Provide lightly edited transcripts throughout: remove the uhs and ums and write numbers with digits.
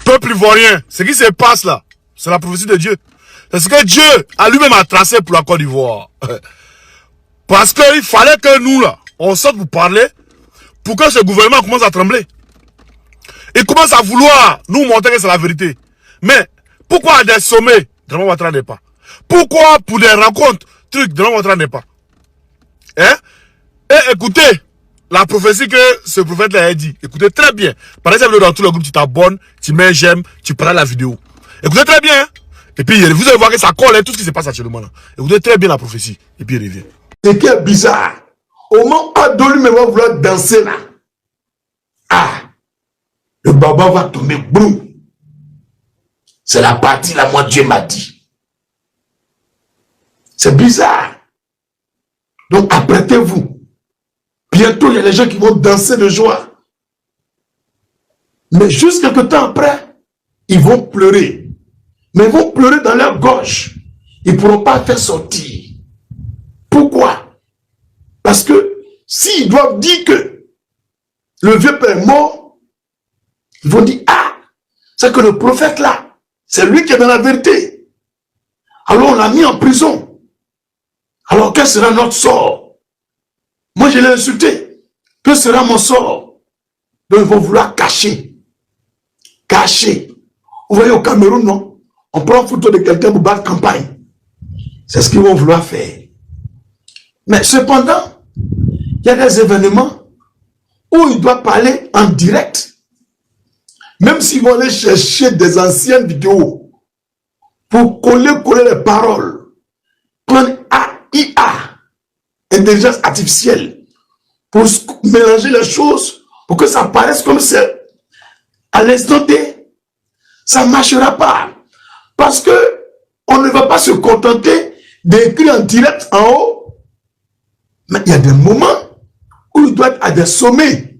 Peuple ivoirien, ce qui se passe là, c'est la prophétie de Dieu. C'est ce que Dieu a lui-même tracé pour la Côte d'Ivoire. Parce qu'il fallait que nous là, on sorte pour parler, pour que ce gouvernement commence à trembler. Il commence à vouloir nous montrer que c'est la vérité. Mais pourquoi à des sommets, Draman Ouattara n'est pas? Pourquoi pour des rencontres, trucs, Draman Ouattara n'est pas? Hein? Et écoutez, la prophétie que ce prophète-là a dit, écoutez très bien. Par exemple, dans tout le groupe, tu t'abonnes, tu mets j'aime, tu parles la vidéo. Écoutez très bien. Hein? Et puis, vous allez voir que ça colle, hein, tout ce qui se passe actuellement là. Écoutez très bien la prophétie. Et puis, il revient. Ce qui est bizarre, au moment où Adolu me va vouloir danser là, ah, le baba va tomber, boum. C'est la partie là, moi Dieu m'a dit. C'est bizarre. Donc apprêtez-vous. Bientôt, il y a les gens qui vont danser de joie. Mais juste quelque temps après, ils vont pleurer. Mais ils vont pleurer dans leur gorge. Ils ne pourront pas faire sortir. Pourquoi? Parce que s'ils doivent dire que le vieux père est mort, ils vont dire, ah, c'est que le prophète là, c'est lui qui est dans la vérité. Alors on l'a mis en prison. Alors quel sera notre sort? Moi, je l'ai insulté. Que sera mon sort? Donc, ils vont vouloir cacher. Cacher. Vous voyez, au Cameroun, non? On prend photo de quelqu'un pour battre campagne. C'est ce qu'ils vont vouloir faire. Mais cependant, il y a des événements où ils doivent parler en direct. Même s'ils vont aller chercher des anciennes vidéos pour coller les paroles. Prendre AI. Intelligence artificielle, pour mélanger les choses, pour que ça paraisse comme c'est à l'instant T, ça ne marchera pas. Parce que on ne va pas se contenter d'écrire en direct en haut, mais il y a des moments où il doit être à des sommets.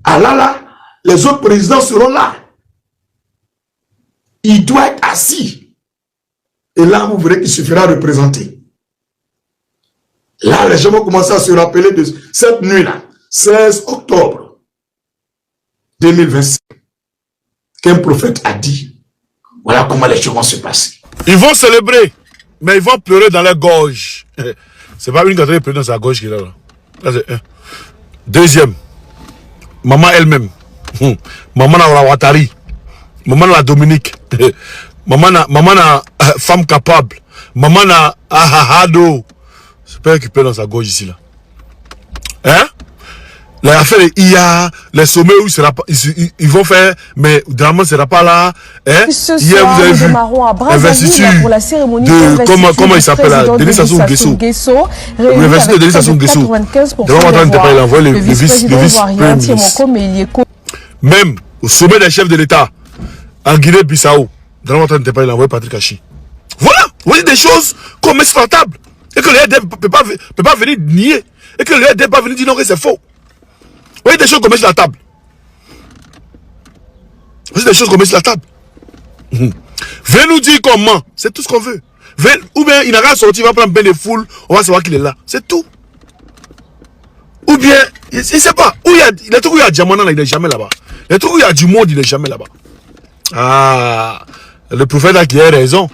Ah là, les autres présidents seront là. Il doit être assis. Et là, vous verrez qu'il suffira de représenter. Là, les gens vont commencer à se rappeler de cette nuit-là, 16 octobre 2025, qu'un prophète a dit, voilà comment les choses vont se passer. Ils vont célébrer, mais ils vont pleurer dans leur gorge. C'est pas une quatrième pleurer dans sa gorge qui est là. Là c'est un. Deuxième, maman elle-même. Maman na Ouattari. Maman na Dominique. Maman na femme capable. Maman na Ahahado. C'est pas qui pleure dans sa gorge ici là. Hein? L'affaire est IA, les sommets où ils vont faire, mais Draman ne sera pas là. Hein? Hier vous avez vu l'investiture de comment il s'appelle là, Denis Sassou Nguesso. L'investiture de Denis Sassou Nguesso. Draman Ouattara n'était pas là, il envoie le vice-premier ministre. Même au sommet des chefs de l'État, en Guinée-Bissau, Draman Ouattara n'était pas là, il envoie Patrick Achi. Voilà, vous voyez des choses qu'on met sur la table. Et que le RDF ne peut pas venir nier. Et que le RDF ne peut pas venir dire non que c'est faux. Vous voyez des choses qu'on met sur la table. Vous voyez des choses qu'on met sur la table. Venez nous dire comment. C'est tout ce qu'on veut. Ou bien il n'a qu'à sortir, il va prendre bien des foules, on va savoir qu'il est là. C'est tout. Ou bien, il ne sait pas. Les trucs où il y a Diamana, il n'est jamais là-bas. Les trucs où il y a du monde, il n'est jamais là-bas. Ah, le prophète a qui a raison.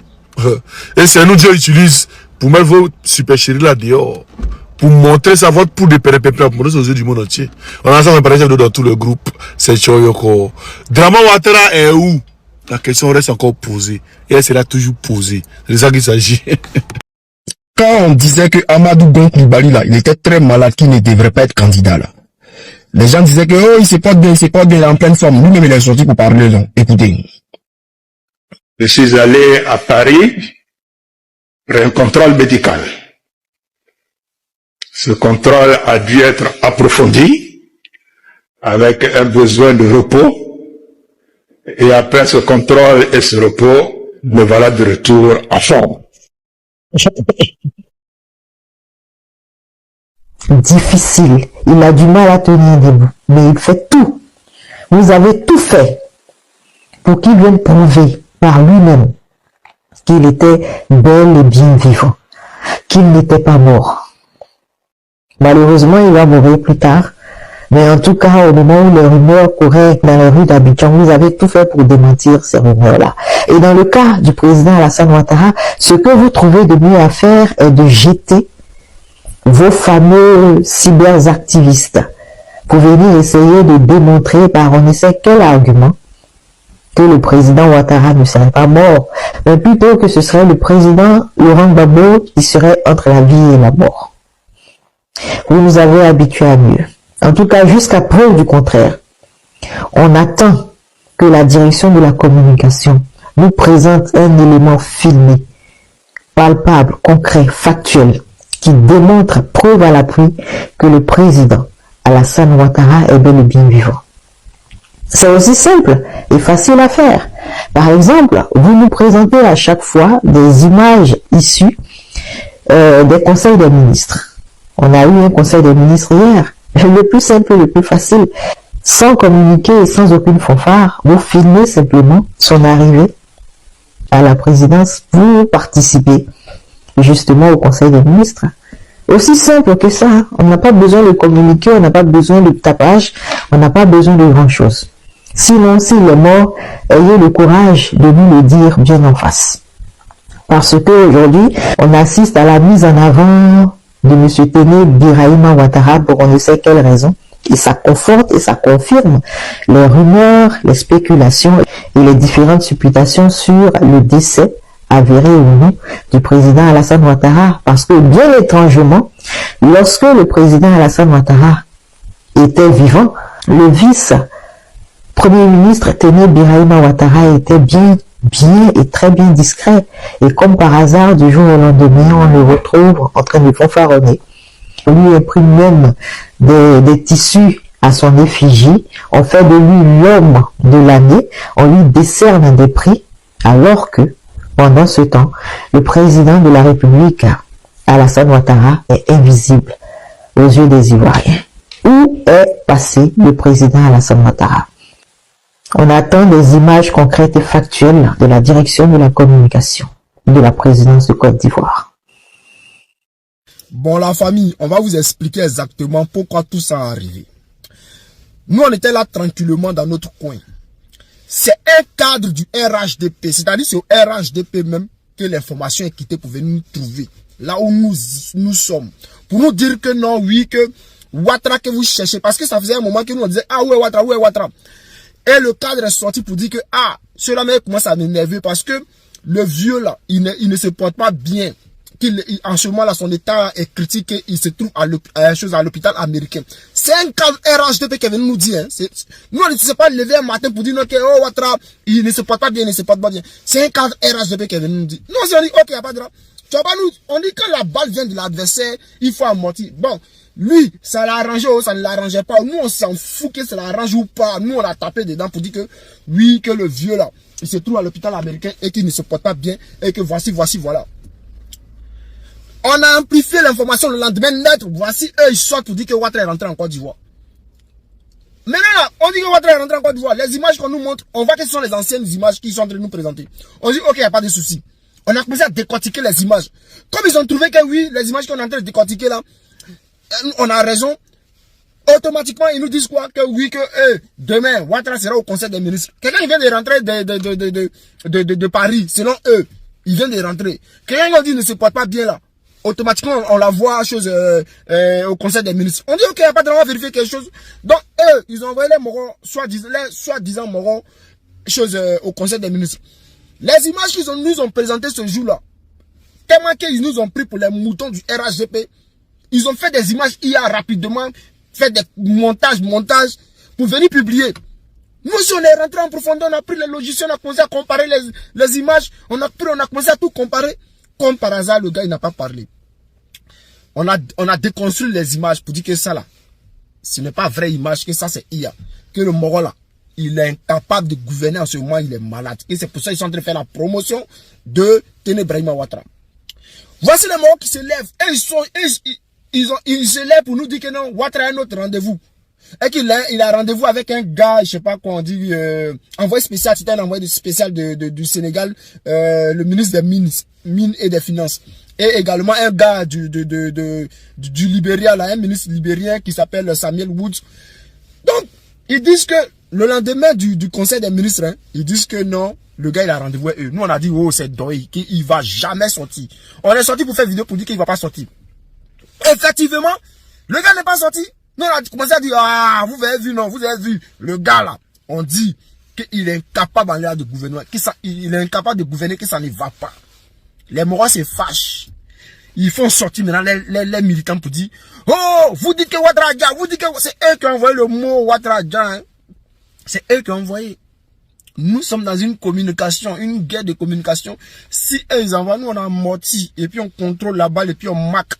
Et c'est nous Dieu utilise pour mettre vos super chéris là dehors. Pour montrer sa vote pour des pérépèpes, pour montrer aux yeux du monde entier. On a ça par exemple dans tout le groupe. C'est Choyoko. Draman Ouattara est où? La question reste encore posée. Et elle sera toujours posée. C'est de ça qu'il s'agit. Quand on disait que Amadou Gon Coulibaly là, il était très malade, qu'il ne devrait pas être candidat là. Les gens disaient que oh, il se porte bien, en pleine forme. Lui-même il est sorti pour parler là. Écoutez. Je suis allé à Paris pour un contrôle médical. Ce contrôle a dû être approfondi avec un besoin de repos. Et après ce contrôle et ce repos, me voilà de retour en forme. Difficile. Il a du mal à tenir debout. Mais il fait tout. Vous avez tout fait pour qu'il vienne prouver par lui-même qu'il était bel et bien vivant, qu'il n'était pas mort. Malheureusement, il va mourir plus tard Mais en tout cas, au moment où les rumeurs couraient dans les rues d'Abidjan, vous avez tout fait pour démentir ces rumeurs-là. Et dans le cas du président Alassane Ouattara, ce que vous trouvez de mieux à faire est de jeter vos fameux cyberactivistes pour venir essayer de démontrer par on ne sait quel argument que le président Ouattara ne serait pas mort, mais plutôt que ce serait le président Laurent Gbagbo qui serait entre la vie et la mort. Vous nous avez habitués à mieux. En tout cas, jusqu'à preuve du contraire, on attend que la direction de la communication nous présente un élément filmé, palpable, concret, factuel, qui démontre, preuve à l'appui, que le président Alassane Ouattara est bel et bien vivant. C'est aussi simple et facile à faire. Par exemple, vous nous présentez à chaque fois des images issues des conseils des ministres. On a eu un conseil des ministres hier. Le plus simple, le plus facile, sans communiquer et sans aucune fanfare, vous filmez simplement son arrivée à la présidence pour participer justement au conseil des ministres. Aussi simple que ça, on n'a pas besoin de communiquer, on n'a pas besoin de tapage, on n'a pas besoin de grand chose. Sinon, s'il est mort, ayez le courage de nous le dire bien en face. Parce qu'aujourd'hui, on assiste à la mise en avant de M. Téné Birahima Ouattara pour on ne sait quelle raison. Et ça conforte et ça confirme les rumeurs, les spéculations et les différentes supputations sur le décès avéré ou non du président Alassane Ouattara. Parce que bien étrangement, lorsque le président Alassane Ouattara était vivant, le vice-premier ministre Téné Birahima Ouattara était bien et très bien discret. Et comme par hasard, du jour au lendemain, on le retrouve en train de fanfaronner. On lui imprime même des tissus à son effigie. On fait de lui l'homme de l'année. On lui décerne des prix. Alors que, pendant ce temps, le président de la République, Alassane Ouattara, est invisible aux yeux des Ivoiriens. Où est passé le président Alassane Ouattara? On attend des images concrètes et factuelles de la direction de la communication de la présidence de Côte d'Ivoire. Bon, la famille, on va vous expliquer exactement pourquoi tout ça est arrivé. Nous, on était là tranquillement dans notre coin. C'est un cadre du RHDP, c'est-à-dire c'est au RHDP même que l'information est quittée pour venir nous trouver, là où nous sommes. Pour nous dire que non, oui, que Ouattara que vous cherchez, parce que ça faisait un moment que nous on disait, ah ouais, Ouattara, ouais, Ouattara. Et le cadre est sorti pour dire que, ah, cela commence à m'énerver parce que le vieux là, il ne se porte pas bien. En ce moment là, son état est critique et il se trouve à l'hôpital américain. C'est un cadre RHDP qui est venu nous dire. Hein. Nous, on ne s'est pas levé un matin pour dire non, que oh, Ouattara, il ne se porte pas bien, il ne se porte pas bien. C'est un cadre RHDP qui est venu nous dire. Non, on dit, ok, il n'y a pas de drame. Tu vas pas nous, on dit que la balle vient de l'adversaire, il faut amortir. Bon. Lui, ça l'a arrangé ou ça ne l'arrangeait pas. Nous, on s'en fout que ça l'arrange ou pas. Nous, on a tapé dedans pour dire que, oui, que le vieux là, il se trouve à l'hôpital américain et qu'il ne se porte pas bien et que voici, voilà. On a amplifié l'information le lendemain net. Voici, eux, ils sortent pour dire que Ouattara est rentré en Côte d'Ivoire. Maintenant, là, on dit que Ouattara est rentré en Côte d'Ivoire. Les images qu'on nous montre, on voit que ce sont les anciennes images qu'ils sont en train de nous présenter. On dit, ok, il n'y a pas de souci. On a commencé à décortiquer les images. Comme ils ont trouvé que oui, les images qu'on est en train de décortiquer là, on a raison. Automatiquement, ils nous disent quoi? Que oui, que demain, Ouattara sera au conseil des ministres. Quelqu'un vient de rentrer de Paris, selon eux. Il vient de rentrer. Quelqu'un qui dit ne se porte pas bien là. Automatiquement, on la voit au conseil des ministres. On dit, ok, il n'y a pas de droit à vérifier quelque chose. Donc, eux, ils ont envoyé les morons, soi-disant morons, au conseil des ministres. Les images qu'ils nous ont présentées ce jour-là, tellement qu'ils nous ont pris pour les moutons du RHDP, ils ont fait des images IA rapidement, fait des montages pour venir publier. Nous aussi, on est rentré en profondeur, on a pris les logiciels, on a commencé à comparer les images, on a commencé à tout comparer. Comme par hasard, le gars, il n'a pas parlé. On a déconstruit les images pour dire que ça là, ce n'est pas vraie image, que ça c'est IA. Que le Moro là, il est incapable de gouverner en ce moment, il est malade. Et c'est pour ça qu'ils sont en train de faire la promotion de Téné Birahima Ouattara. Voici les Morons qui se lèvent. Il se lève pour nous dire que non, Ouattara a un autre rendez-vous. Et qu'il a rendez-vous avec un gars, je sais pas quoi on dit, envoyé spécial, c'était un envoyé spécial du Sénégal, le ministre des mines et des finances. Et également un gars du Libéria, là, un ministre libérien qui s'appelle Samuel Woods. Donc, ils disent que le lendemain du conseil des ministres, hein, ils disent que non, le gars il a rendez-vous avec eux. Nous on a dit, oh c'est Doy, qu'il va jamais sortir. On est sorti pour faire vidéo pour dire qu'il va pas sortir. Effectivement, le gars n'est pas sorti. Nous on a commencé à dire, ah, vous avez vu, non, vous avez vu, le gars là, on dit qu'il est incapable en l'air de gouvernement, il est incapable de gouverner, que ça ne va pas. Les Morois se fâchent. Ils font sortir maintenant les militants pour dire, oh, vous dites que Ouattara, vous dites que c'est eux qui ont envoyé le mot Ouattara, hein. C'est eux qui ont envoyé. Nous sommes dans une communication, une guerre de communication. Si eux ils envoient, nous on a menti, et puis on contrôle la balle, et puis on marque.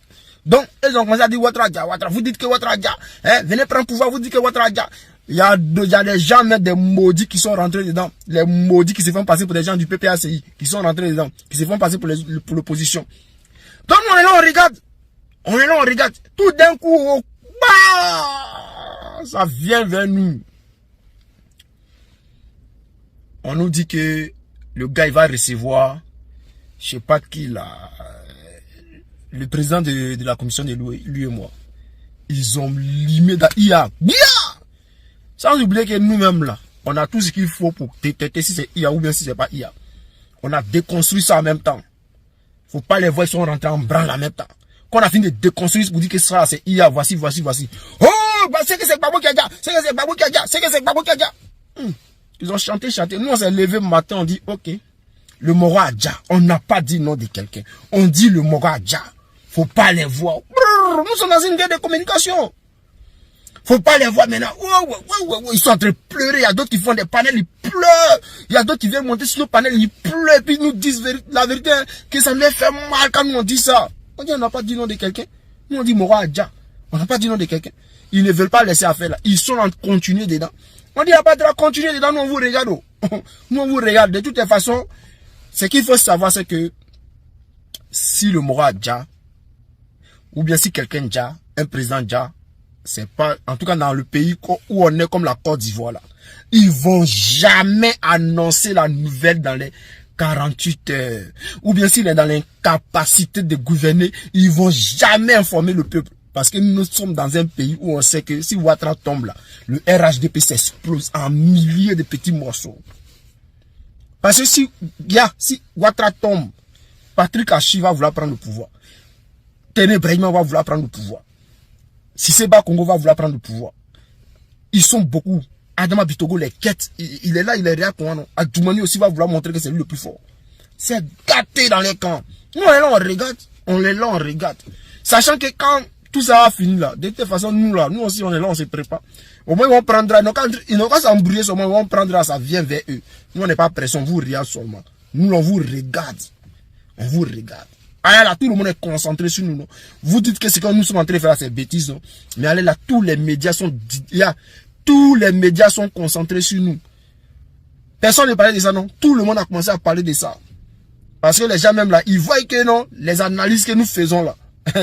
Donc, ils ont commencé à dire Ouattara, vous dites que Ouattara, hein, venez prendre pouvoir, vous dites que Ouattara. Il y a des gens, même des maudits qui sont rentrés dedans. Les maudits qui se font passer pour des gens du PPACI, qui sont rentrés dedans, qui se font passer pour l'opposition. Donc, on est là, on regarde. On est là, on regarde. Tout d'un coup, oh, bah, ça vient vers nous. On nous dit que le gars, il va recevoir, je sais pas qui là, le président de la commission de lui et moi. Ils ont limé d'IA. Sans oublier que nous-mêmes là, on a tout ce qu'il faut pour détecter si c'est IA ou bien si c'est pas IA. On a déconstruit ça en même temps. Faut pas les voir, ils sont rentrés en branle en même temps. Quand on a fini de déconstruire pour dire que ça c'est IA, voici. Oh, bah c'est que c'est Babou qui a dit, c'est que c'est Babou qui a dit, c'est que c'est Babou qui a dit. Ils ont chanté. Nous on s'est levé le matin, on dit ok, le Moroa Adja. On n'a pas dit nom de quelqu'un. On dit le Moroa Adja. Faut pas les voir. Nous sommes dans une guerre de communication. Faut pas les voir maintenant. Ils sont en train de pleurer. Il y a d'autres qui font des panels, ils pleurent. Il y a d'autres qui viennent monter sur le panel, ils pleurent. Et puis ils nous disent la vérité, hein, que ça les fait mal quand nous on dit ça. On dit on n'a pas dit nom de quelqu'un. Nous on dit Moroa Adja. On n'a pas dit nom de quelqu'un. Ils ne veulent pas laisser affaire là. Ils sont en train de continuer dedans. On dit il n'y a pas de continuer dedans. Nous on vous regarde. Nous on vous regarde. De toutes les façons, ce qu'il faut savoir c'est que si le Moroa Adja, ou bien si quelqu'un Adja, un président Adja, c'est pas, en tout cas dans le pays où on est comme la Côte d'Ivoire là, ils vont jamais annoncer la nouvelle dans les 48 heures. Ou bien s'il est dans l'incapacité de gouverner, ils vont jamais informer le peuple. Parce que nous sommes dans un pays où on sait que si Ouattara tombe là, le RHDP s'explose en milliers de petits morceaux. Parce que si Ouattara tombe, Patrick Achi va vouloir prendre le pouvoir. Téné Brahima va vouloir prendre le pouvoir. Siseba Congo va vouloir prendre le pouvoir. Ils sont beaucoup. Adama Bitogo les quête. Il est là, il est réel. Adjoumani aussi va vouloir montrer que c'est lui le plus fort. C'est gâté dans les camps. Nous on est là, on regarde. On est là, on regarde. Sachant que quand tout ça va finir là, de toute façon, nous là, nous aussi on est là, on se prépare. Au moins ils vont prendre, ils n'ont qu'à s'embrouiller seulement, ils vont prendre, ça vient vers eux. Nous on n'est pas pressé, on vous regarde seulement. Nous on vous regarde. On vous regarde. Ah là, tout le monde est concentré sur nous. Non? Vous dites que ce que nous sommes en train de faire, c'est bêtises. Non? Mais allez là, tous les médias sont concentrés sur nous. Personne ne parlait de ça, non? Tout le monde a commencé à parler de ça. Parce que les gens même là, ils voient que non, les analyses que nous faisons là,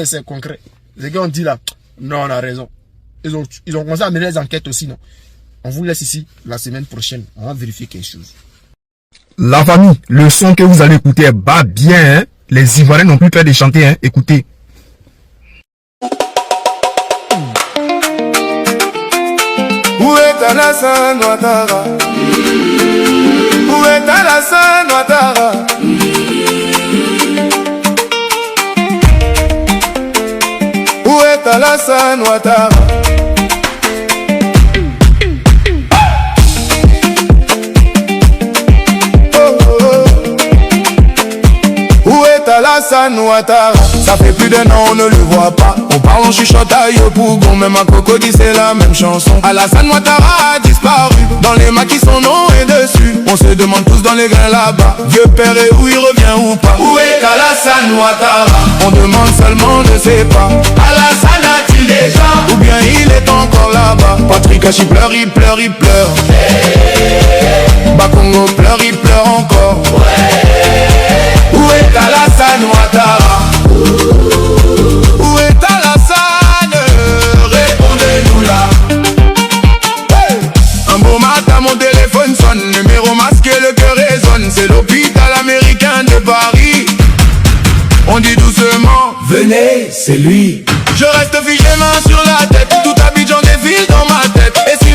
c'est concret. Ce qu'on dit là, non, on a raison. Ils ont commencé à mener les enquêtes aussi, non? On vous laisse ici la semaine prochaine. On va vérifier quelque chose. La famille, le son que vous allez écouter est bas bien, hein? Les Ivoiriens n'ont plus peur de chanter, hein? Écoutez. Où est Alassane Ouattara? Où est Alassane Ouattara? Où est Alassane Ouattara? Alassane Ouattara, ça fait plus d'un an on ne le voit pas. On parle en chuchote à Yopougon, même à Cocody c'est la même chanson. Alassane Ouattara a disparu, dans les maquis son nom est dessus. On se demande tous dans les grains là-bas, vieux père et où il revient ou pas. Où est Alassane Ouattara? On demande seulement ne sait pas. Alassane a-t-il déjà? Ou bien il est encore là-bas? Patrick Achi pleure, il pleure, il pleure. Bakongo pleure, il pleure encore. Où est Alassane Ouattara? Où est Alassane? Répondez-nous là. Hey! Un beau matin mon téléphone sonne, numéro masqué, le cœur résonne. C'est l'hôpital américain de Paris. On dit doucement, venez, c'est lui. Je reste figé main sur la tête, tout Abidjan défile dans ma tête. Et si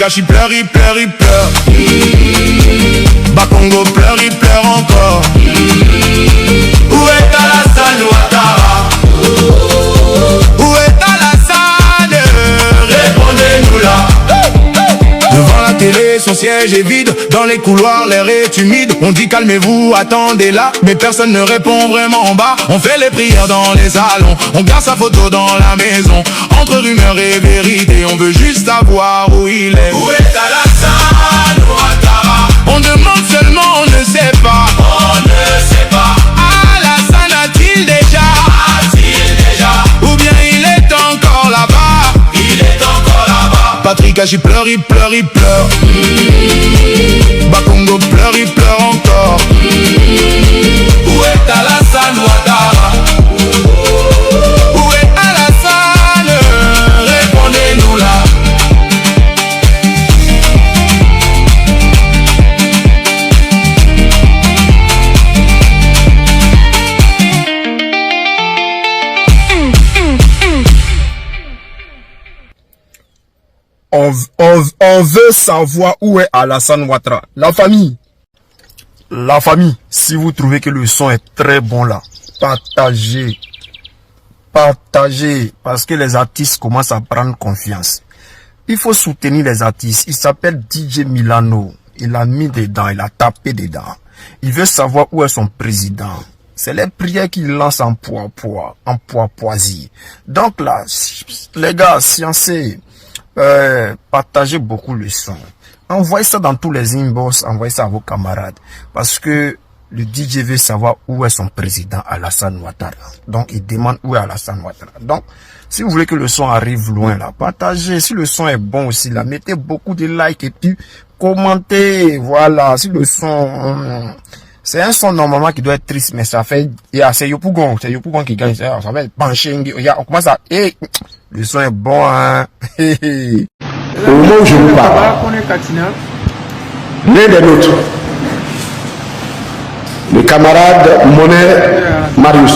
Kashi pleure, il pleure, il pleure. Bakongo pleure, il pleure encore. Où est Alassane Ouattara? Où est Alassane? Répondez-nous là. Devant la télé, son siège est vide. Dans les couloirs, l'air est humide. On dit calmez-vous, attendez là. Mais personne ne répond vraiment en bas. On fait les prières dans les salons. On garde sa photo dans la maison. Entre rumeurs et vérité, on veut juste savoir où il est. Où est Alassane Ouattara? On demande seulement, on ne sait pas. On ne sait pas. Alassane a-t-il déjà? Ou bien il est encore là-bas? Il est encore là-bas. Patrick Kashi pleure, il pleure, il pleure. Bakongo pleure, il pleure encore. Où est Alassane Ouattara? Où est Alassane? Répondez-nous là. On veut savoir où est Alassane Ouattara. La famille, si vous trouvez que le son est très bon là, partagez. Partagez, parce que les artistes commencent à prendre confiance. Il faut soutenir les artistes. Il s'appelle DJ Milano. Il a mis dedans, il a tapé dedans. Il veut savoir où est son président. C'est les prières qu'il lance en poids-poisie. Donc là, les gars, sciencez. Partagez beaucoup le son. Envoyez ça dans tous les inbox, envoyez ça à vos camarades. Parce que le DJ veut savoir où est son président Alassane Ouattara. Donc il demande où est Alassane Ouattara. Donc si vous voulez que le son arrive loin là, partagez. Si le son est bon aussi là, mettez beaucoup de likes et puis commentez. Voilà, si le son... C'est un son normalement qui doit être triste, mais ça fait... C'est Yopougon qui gagne. Ça fait pencher. On commence à... Le son est bon, hein. Au moment où je vous parle, l'un des nôtres, le camarade Monet Marius,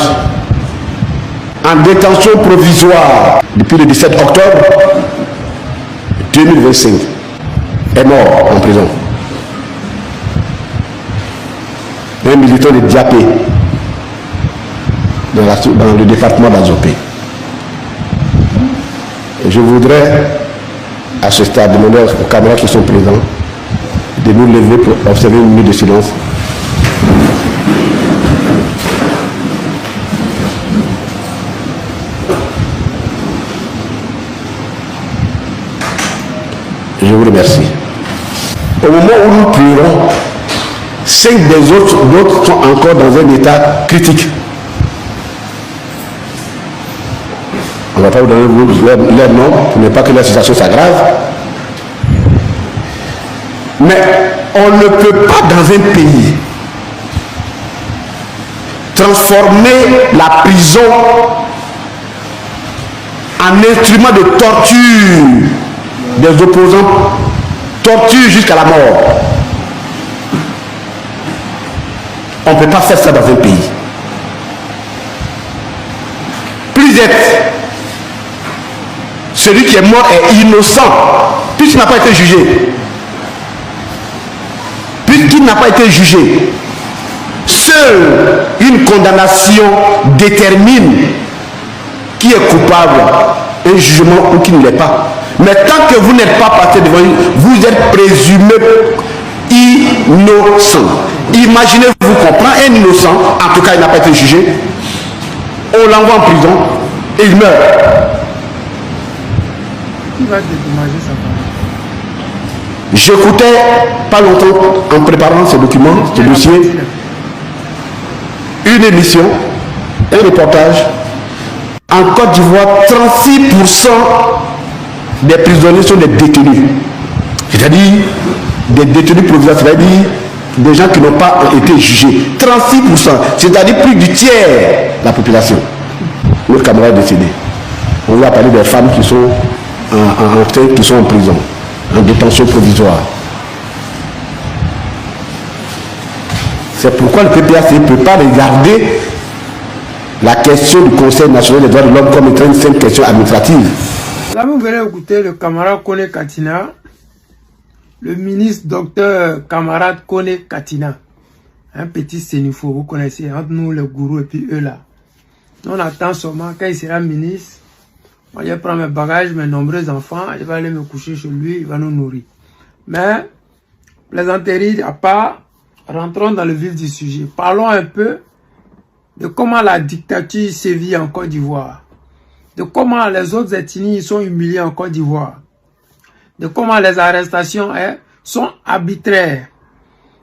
en détention provisoire depuis le 17 octobre 2025, est mort en prison. Un militant de Diapé dans le département d'Azopé. Je voudrais, à ce stade, demander aux camarades qui sont présents de nous lever pour observer une minute de silence. Je vous remercie. Au moment où nous pleurons, 5 des autres sont encore dans un état critique. On ne va pas vous donner leur nom pour ne pas que la situation s'aggrave. Mais on ne peut pas dans un pays transformer la prison en instrument de torture des opposants, torture jusqu'à la mort. On ne peut pas faire ça dans un pays. Plus être celui qui est mort est innocent, puisqu'il n'a pas été jugé. Puisqu'il n'a pas été jugé, seule une condamnation détermine qui est coupable, un jugement ou qui ne l'est pas. Mais tant que vous n'êtes pas passé devant lui, vous êtes présumé innocent. Imaginez-vous qu'on prend un innocent, en tout cas il n'a pas été jugé, on l'envoie en prison et il meurt. Qui va dédommager sa famille? J'écoutais pas longtemps, en préparant ce document, ce dossier, une émission, un reportage. En Côte d'Ivoire, 36% des prisonniers sont des détenus. C'est-à-dire des détenus provisoires, c'est-à-dire des gens qui n'ont pas été jugés. 36%, c'est-à-dire plus du tiers de la population. Notre camarade est décédé. On va parler des femmes qui sont qui sont en prison, en détention provisoire. C'est pourquoi le PPAC ne peut pas regarder la question du Conseil national des droits de l'homme comme étant une simple question administrative. Là, vous venez écouter le camarade Kone Katina le ministre docteur camarade Kone Katina. Un petit sénifo, vous connaissez, entre nous les gourous et puis eux là. On attend seulement quand il sera ministre. Moi, je prends mes bagages, mes nombreux enfants, je vais aller me coucher chez lui, il va nous nourrir. Mais, plaisanterie à part, rentrons dans le vif du sujet. Parlons un peu de comment la dictature sévit en Côte d'Ivoire. De comment les autres ethnies sont humiliées en Côte d'Ivoire. De comment les arrestations sont arbitraires.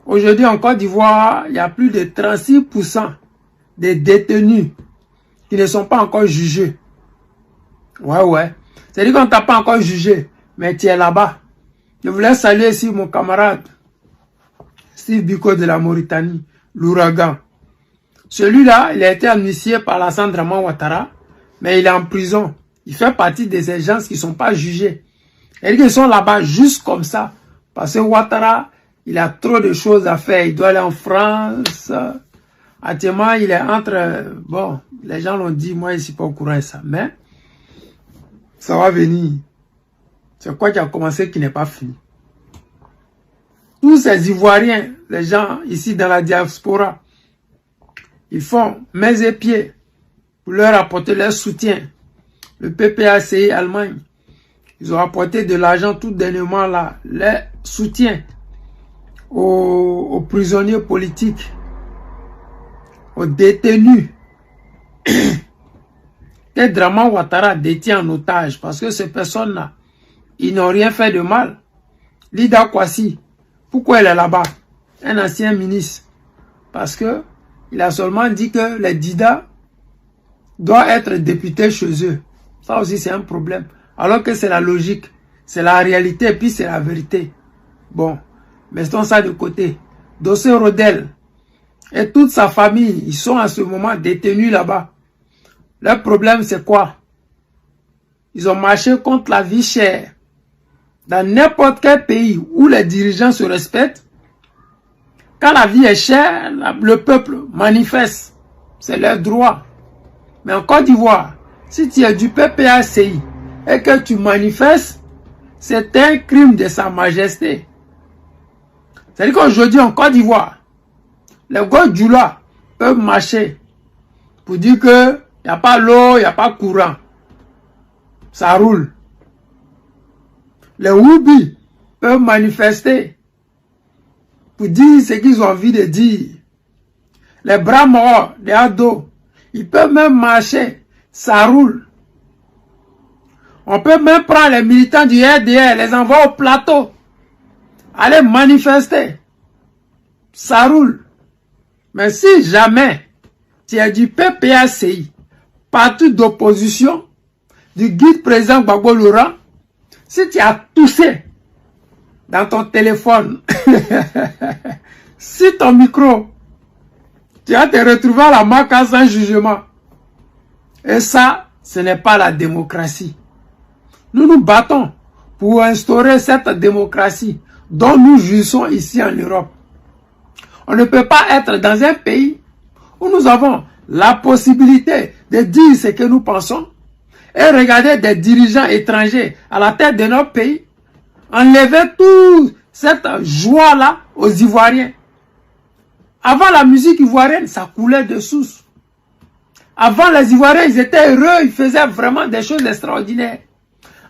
Aujourd'hui en Côte d'Ivoire, il y a plus de 36% des détenus qui ne sont pas encore jugés. Ouais. C'est-à-dire qu'on ne t'a pas encore jugé, mais tu es là-bas. Je voulais saluer ici mon camarade Steve Biko de la Mauritanie, l'ouragan. Celui-là, il a été amnistié par Alassane Dramane Ouattara, mais il est en prison. Il fait partie des gens qui ne sont pas jugés. Et ils sont là-bas juste comme ça. Parce que Ouattara, il a trop de choses à faire. Il doit aller en France. Actuellement, il est entre... Bon, les gens l'ont dit, moi, je ne suis pas au courant de ça. Mais, ça va venir. C'est quoi qui a commencé qui n'est pas fini. Tous ces Ivoiriens, les gens ici dans la diaspora, ils font mains et pieds pour leur apporter leur soutien. Le PPACI Allemagne, ils ont apporté de l'argent tout dernièrement là, leur soutien aux prisonniers politiques, aux détenus que Dramane Ouattara détient en otage, parce que ces personnes-là, ils n'ont rien fait de mal. Lida Kwasi, pourquoi elle est là-bas? Un ancien ministre. Parce que il a seulement dit que les Dida doivent être députés chez eux. Ça aussi, c'est un problème. Alors que c'est la logique, c'est la réalité, et puis c'est la vérité. Bon, mettons ça de côté. Dossé Rodel et toute sa famille, ils sont à ce moment détenus là-bas. Leur problème, c'est quoi? Ils ont marché contre la vie chère. Dans n'importe quel pays où les dirigeants se respectent, quand la vie est chère, le peuple manifeste. C'est leur droit. Mais en Côte d'Ivoire, si tu es du PPACI et que tu manifestes, c'est un crime de Sa Majesté. C'est-à-dire qu'aujourd'hui en Côte d'Ivoire, les Godjoula peuvent marcher pour dire que il n'y a pas l'eau, il n'y a pas courant. Ça roule. Les Woubi peuvent manifester pour dire ce qu'ils ont envie de dire. Les bras morts, les ados, ils peuvent même marcher. Ça roule. On peut même prendre les militants du RDR, les envoyer au plateau. Aller manifester. Ça roule. Mais si jamais tu as du PPACI, parti d'opposition, du guide président Gbagbo Laurent, si tu as touché dans ton téléphone, si ton micro, tu vas te retrouver à la marque sans jugement. Et ça, ce n'est pas la démocratie. Nous nous battons pour instaurer cette démocratie dont nous jouissons ici en Europe. On ne peut pas être dans un pays où nous avons la possibilité de dire ce que nous pensons et regarder des dirigeants étrangers à la tête de notre pays, enlever toute cette joie-là aux Ivoiriens. Avant la musique ivoirienne, ça coulait de source. Avant, les Ivoiriens, ils étaient heureux, ils faisaient vraiment des choses extraordinaires.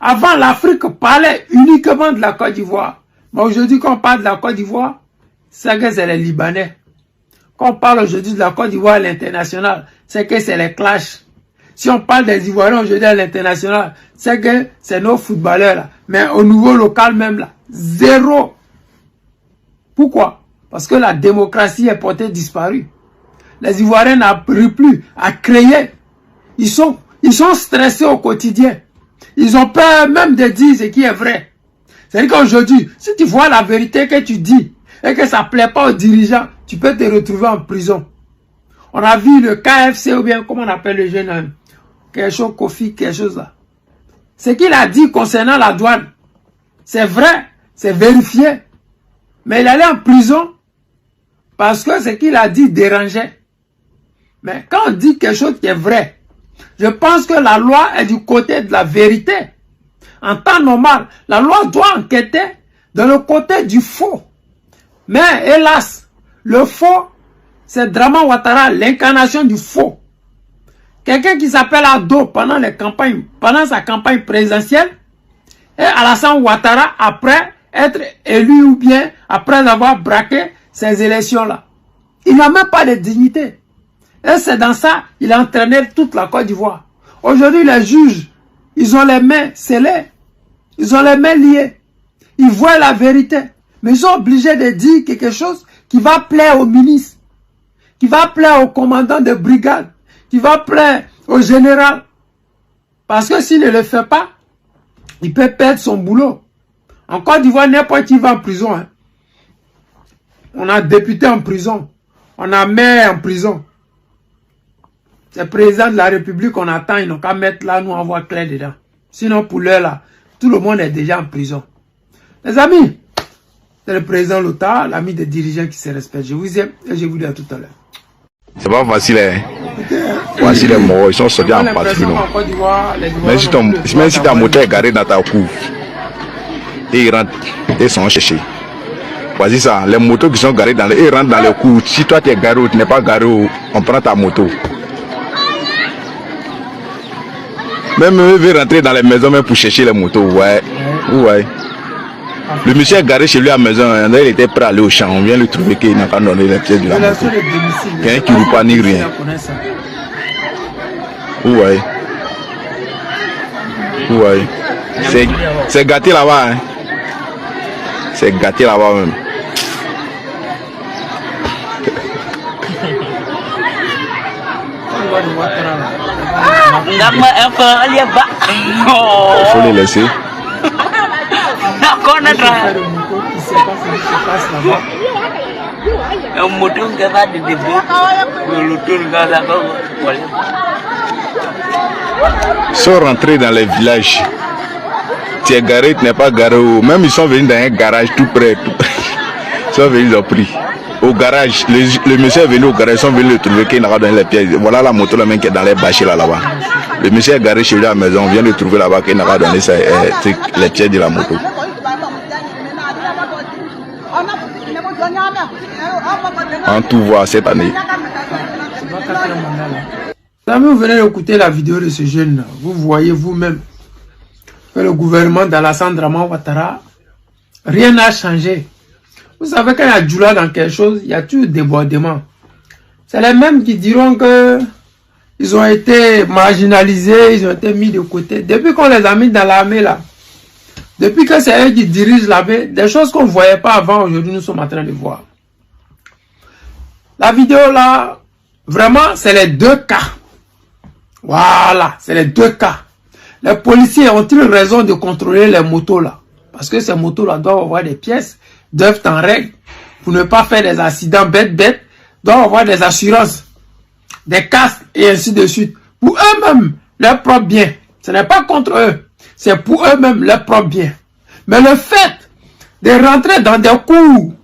Avant, l'Afrique parlait uniquement de la Côte d'Ivoire. Mais aujourd'hui, quand on parle de la Côte d'Ivoire, c'est que c'est les Libanais. Quand on parle aujourd'hui de la Côte d'Ivoire à l'international, c'est que c'est les clashs. Si on parle des Ivoiriens aujourd'hui à l'international, c'est que c'est nos footballeurs là. Mais au niveau local même là, zéro. Pourquoi? Parce que la démocratie est portée disparue. Les Ivoiriens n'arrivent plus à créer. Ils sont stressés au quotidien. Ils ont peur même de dire ce qui est vrai. C'est-à-dire qu'aujourd'hui, si tu vois la vérité que tu dis et que ça ne plaît pas aux dirigeants, tu peux te retrouver en prison. On a vu le KFC ou bien comment on appelle le jeune homme, quelque chose, Kofi, quelque chose là. Ce qu'il a dit concernant la douane, c'est vrai, c'est vérifié. Mais il allait en prison parce que ce qu'il a dit dérangeait. Mais quand on dit quelque chose qui est vrai, je pense que la loi est du côté de la vérité. En temps normal, la loi doit enquêter dans le côté du faux. Mais hélas, le faux, c'est Draman Ouattara, l'incarnation du faux. Quelqu'un qui s'appelle Ado pendant sa campagne présidentielle, et Alassane Ouattara après être élu ou bien après avoir braqué ces élections-là. Il n'a même pas de dignité. Et c'est dans ça qu'il a entraîné toute la Côte d'Ivoire. Aujourd'hui, les juges, ils ont les mains scellées. Ils ont les mains liées. Ils voient la vérité. Mais ils sont obligés de dire quelque chose qui va plaire au ministre, qui va plaire au commandant de brigade, qui va plaire au général. Parce que s'il ne le fait pas, il peut perdre son boulot. En Côte d'Ivoire, n'importe qui va en prison. Hein. On a député en prison. On a maire en prison. C'est le président de la République, on attend, ils n'ont qu'à mettre là, nous on voit clair dedans. Sinon, pour l'heure là, tout le monde est déjà en prison. Les amis, c'est le président Lota, l'ami des dirigeants qui se respectent. Je vous aime et je vous dis à tout à l'heure. C'est pas facile, hein. Voici les morts, ils sont sortis en patrouille. Même si ta moto est garée dans ta cour, et ils rentrent, et sont cherchés. Voici ça, les motos qui sont garées dans les, ils rentrent dans les cours. Si toi tu es garé ou tu n'es pas garé, on prend ta moto. Même eux veulent rentrer dans les maisons même pour chercher les motos, ouais. Ouais. Le monsieur est garé chez lui à la maison, il était prêt à aller au champ, on vient lui trouver qu'il n'a pas donné les pièces de la moto. Quelqu'un qui ne veut pas ni rien. Ouais. Ouais. C'est gâté là-bas, hein. C'est gâté là-bas même. Il faut les laisser. Ils sont rentrés dans les villages. Tu es garé, tu n'es pas garé. Même ils sont venus dans un garage tout près. Ils sont venus, ils ont pris. Au garage, le monsieur est venu au garage, ils sont venus le trouver qu'il n'a pas donné les pièces. Voilà la moto la même qui est dans les bâchers là-bas. Le monsieur est garé chez lui à la maison, on vient le trouver là-bas qu'il n'a pas donné les pièces de la moto. En tout voit cette année. Vous venez d'écouter la vidéo de ce jeune, vous voyez vous-même que le gouvernement d'Alassane Draman Ouattara, rien n'a changé. Vous savez quand il y a Djoula dans quelque chose, il y a toujours débordement. C'est les mêmes qui diront que ils ont été marginalisés, ils ont été mis de côté. Depuis qu'on les a mis dans l'armée là, depuis que c'est eux qui dirigent l'armée, des choses qu'on ne voyait pas avant, aujourd'hui nous sommes en train de voir. La vidéo là, vraiment c'est les deux cas. Voilà, c'est les deux cas. Les policiers ont-ils raison de contrôler les motos là? Parce que ces motos là doivent avoir des pièces, doivent être en règle pour ne pas faire des accidents bêtes, doivent avoir des assurances, des casques et ainsi de suite. Pour eux-mêmes, leur propre bien. Ce n'est pas contre eux, c'est pour eux-mêmes leur propre bien. Mais le fait de rentrer dans des cours,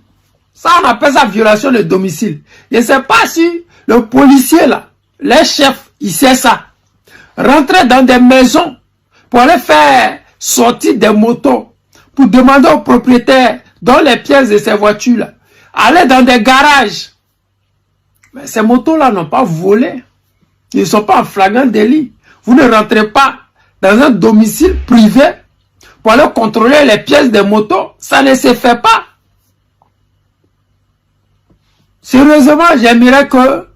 ça on appelle ça violation de domicile. Je ne sais pas si le policier là, les chefs, il sait ça. Rentrer dans des maisons pour aller faire sortir des motos, pour demander aux propriétaires dans les pièces de ces voitures-là, aller dans des garages. Mais ces motos-là n'ont pas volé. Ils ne sont pas en flagrant délit. Vous ne rentrez pas dans un domicile privé pour aller contrôler les pièces des motos. Ça ne se fait pas. Sérieusement, j'aimerais que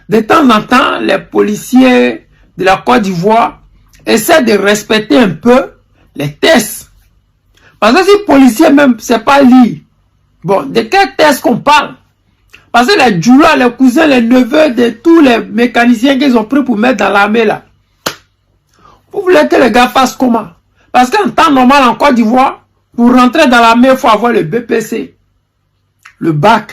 de temps en temps, les policiers de la Côte d'Ivoire essaient de respecter un peu les tests. Parce que si les policiers même, c'est pas lire. Bon, de quel test qu'on parle? Parce que les Djoula, les cousins, les neveux de tous les mécaniciens qu'ils ont pris pour mettre dans l'armée là. Vous voulez que les gars fassent comment? Parce qu'en temps normal en Côte d'Ivoire, pour rentrer dans l'armée, il faut avoir le BPC. Le bac.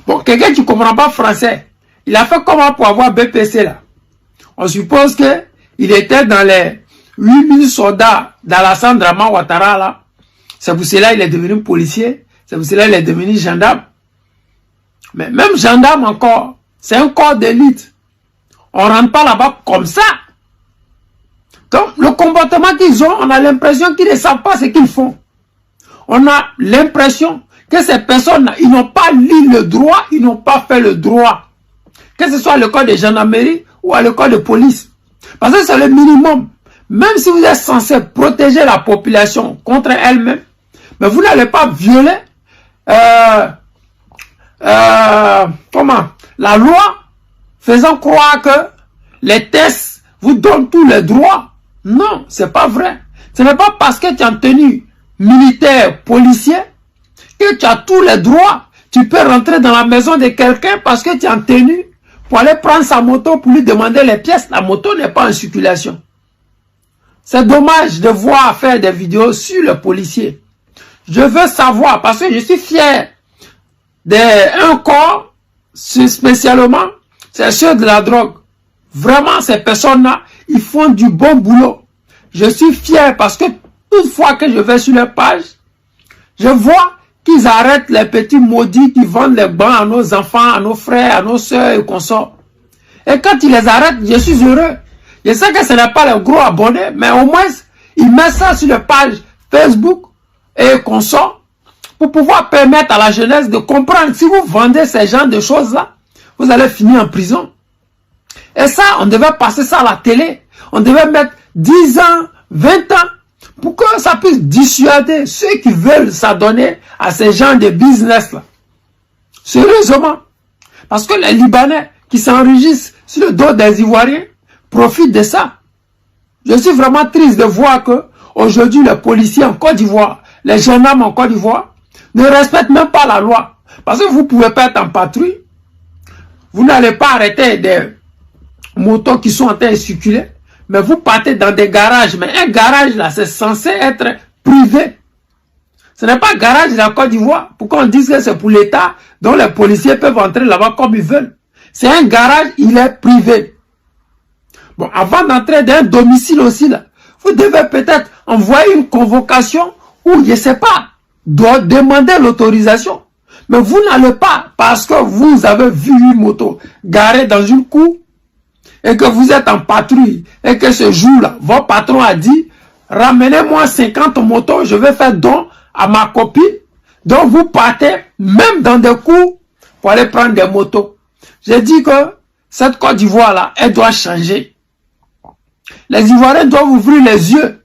Bon, quelqu'un qui ne comprend pas français, il a fait comment pour avoir BPC là? On suppose que il était dans les 8000 soldats d'Alassane Draman Ouattara là. C'est pour cela qu'il est devenu policier. C'est pour cela qu'il est devenu gendarme. Mais même gendarme encore, c'est un corps d'élite. On ne rentre pas là-bas comme ça. Donc, le comportement qu'ils ont, on a l'impression qu'ils ne savent pas ce qu'ils font. on a l'impression que ces personnes, ils n'ont pas lu le droit, ils n'ont pas fait le droit. Que ce soit à l'école de gendarmerie ou à l'école de police. Parce que c'est le minimum. Même si vous êtes censé protéger la population contre elle-même, mais vous n'allez pas violer la loi faisant croire que les tests vous donnent tous les droits. Non, c'est pas vrai. Ce n'est pas parce que tu es en tenue militaire, policier, que tu as tous les droits. Tu peux rentrer dans la maison de quelqu'un parce que tu es en tenue pour aller prendre sa moto pour lui demander les pièces. La moto n'est pas en circulation. C'est dommage de voir faire des vidéos sur le policier. Je veux savoir, parce que je suis fier d'un corps, spécialement, c'est ceux de la drogue. Vraiment, ces personnes-là, ils font du bon boulot. Je suis fier parce que toute fois que je vais sur leur page, je vois qu'ils arrêtent les petits maudits qui vendent les bancs à nos enfants, à nos frères, à nos soeurs et consorts. Et quand ils les arrêtent, je suis heureux. Je sais que ce n'est pas les gros abonnés, mais au moins, ils mettent ça sur les pages Facebook et consorts pour pouvoir permettre à la jeunesse de comprendre. Si vous vendez ces genres de choses-là, vous allez finir en prison. Et ça, on devait passer ça à la télé. On devait mettre 10 ans, 20 ans, pour que ça puisse dissuader ceux qui veulent s'adonner à ces genres de business-là. Sérieusement. Parce que les Libanais qui s'enrichissent sur le dos des Ivoiriens profitent de ça. Je suis vraiment triste de voir que aujourd'hui les policiers en Côte d'Ivoire, les gendarmes en Côte d'Ivoire, ne respectent même pas la loi. Parce que vous ne pouvez pas être en patrouille. Vous n'allez pas arrêter des motos qui sont en train de circuler. Mais vous partez dans des garages. Mais un garage là, c'est censé être privé. Ce n'est pas un garage de la Côte d'Ivoire. Pourquoi on dit que c'est pour l'État, dont les policiers peuvent entrer là-bas comme ils veulent. C'est un garage, il est privé. Bon, avant d'entrer dans un domicile aussi, là, vous devez peut-être envoyer une convocation ou, je ne sais pas, doit demander l'autorisation. Mais vous n'allez pas parce que vous avez vu une moto garée dans une cour et que vous êtes en patrouille et que ce jour-là, votre patron a dit, ramenez-moi 50 motos, je vais faire don à ma copine. Donc vous partez même dans des cours pour aller prendre des motos. J'ai dit que cette Côte d'Ivoire-là, elle doit changer. Les Ivoiriens doivent ouvrir les yeux.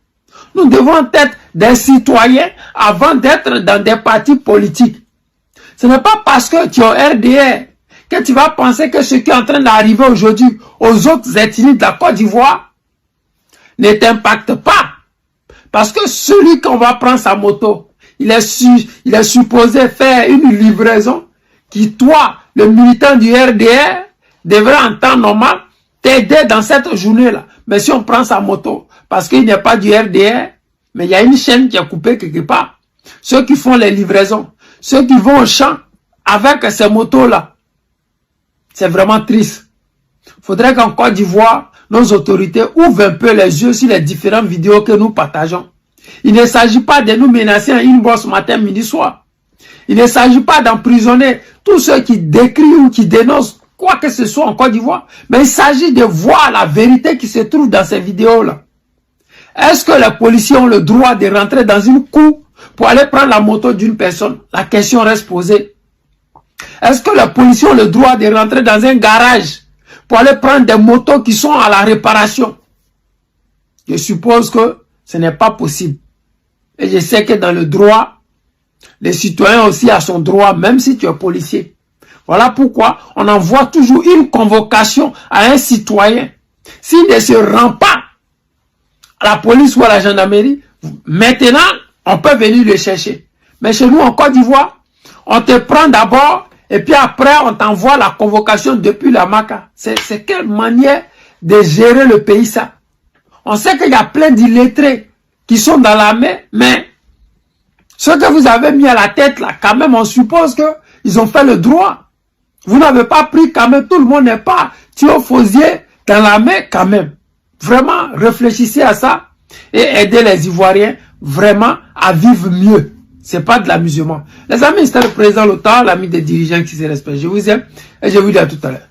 Nous devons être des citoyens avant d'être dans des partis politiques. Ce n'est pas parce que tu es au RDR que tu vas penser que ce qui est en train d'arriver aujourd'hui aux autres ethnies de la Côte d'Ivoire ne t'impacte pas. Parce que celui qu'on va prendre sa moto, il est supposé faire une livraison qui, toi, le militant du RDR, devrait en temps normal t'aider dans cette journée-là. Mais si on prend sa moto, parce qu'il n'est pas du RDR, mais il y a une chaîne qui est coupée quelque part. Ceux qui font les livraisons, ceux qui vont au champ avec ces motos-là, c'est vraiment triste. Il faudrait qu'en Côte d'Ivoire, nos autorités ouvrent un peu les yeux sur les différentes vidéos que nous partageons. Il ne s'agit pas de nous menacer à une bourse matin, midi, soir. Il ne s'agit pas d'emprisonner tous ceux qui décrient ou qui dénoncent quoi que ce soit en Côte d'Ivoire. Mais il s'agit de voir la vérité qui se trouve dans ces vidéos-là. Est-ce que les policiers ont le droit de rentrer dans une cour pour aller prendre la moto d'une personne? La question reste posée. Est-ce que les policiers ont le droit de rentrer dans un garage pour aller prendre des motos qui sont à la réparation? Je suppose que ce n'est pas possible. Et je sais que dans le droit, les citoyens aussi ont son droit, même si tu es policier. Voilà pourquoi on envoie toujours une convocation à un citoyen. S'il ne se rend pas à la police ou à la gendarmerie, maintenant, on peut venir le chercher. Mais chez nous, en Côte d'Ivoire, on te prend d'abord et puis après, on t'envoie la convocation depuis la Maca. C'est quelle manière de gérer le pays, ça? On sait qu'il y a plein d'illettrés qui sont dans la main, mais ce que vous avez mis à la tête, là, quand même, on suppose qu'ils ont fait le droit. Vous n'avez pas pris quand même, tout le monde n'est pas Thiophozier dans la main quand même. Vraiment, réfléchissez à ça et aidez les Ivoiriens vraiment à vivre mieux. C'est pas de l'amusement. Les amis, c'était le président Lothar, l'ami des dirigeants qui se respectent. Je vous aime et je vous dis à tout à l'heure.